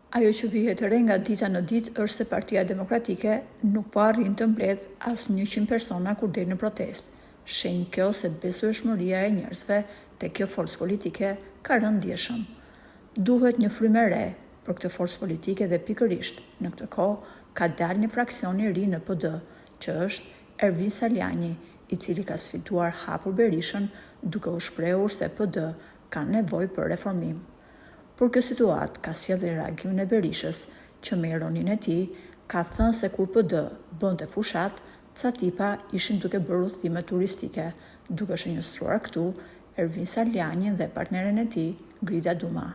Ajo që vihet re nga dita në ditë është se Partia Demokratike nuk po arrin të mbledh as 100 persona kur del në protestë. Shenjë kjo se besueshmëria e njerëzve te kjo forcë politike ka rënë ndjeshëm. Duhet një frymë re për këtë forcë politike dhe pikërisht në këtë kohë ka dalë një fraksion i ri në PD, që është Ervin Saljani, i cili ka sfiduar hapur Berishën duke u shprehur se PD ka nevojë për reformim. Por kjo situatë ka sjellë dhe reagimin e Berishës, që me ironin e tij ka thënë se kur PD bënte fushat, ca tipa ishin duke bërë udhëtime turistike, duke shënjestruar këtu Ervin Saljanin dhe partneren e tij, Grida Duma.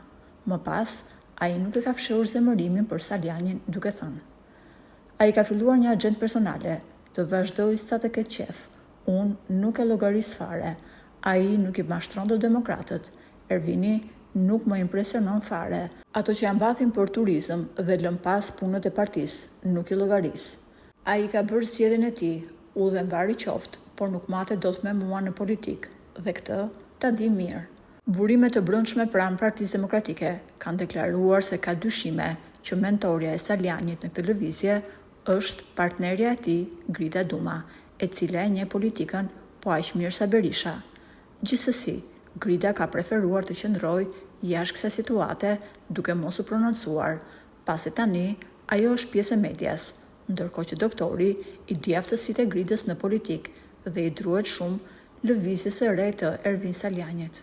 Më pas, ai nuk e ka fshehur zemërimin për Saljanin duke thënë: "Ai ka filluar një agjendë personale, të vazhdojë sa të ketë qef. Unë nuk e llogaris fare. Ai nuk i mashtron të demokratët. Ervini nuk më impresionon fare. Ato që janë mbathin për turizëm dhe lën pas punët e partisë, nuk i llogaris. Ai ka bërë zgjedhjen e tij, u dhe mbari qoftë, por nuk matet dot me mua në politikë, dhe këtë ta di mirë." Burime të brendshme pranë Partisë Demokratike kanë deklaruar se ka dyshime që mentorja e Saljanit në këtë lëvizje është partnerja e tij, Grida Duma, e cila e njeh politikën po aq mirë sa Berisha. Gjithsesi, Grida ka preferuar të qëndrojë jashtë kësaj situate duke mos u prononcuar, pasi tani ajo është pjesë e medias, ndërkohë që doktori i di aftësitë e Gridës në politikë dhe i druhet shumë lëvizjes së re të Ervin Saljanit.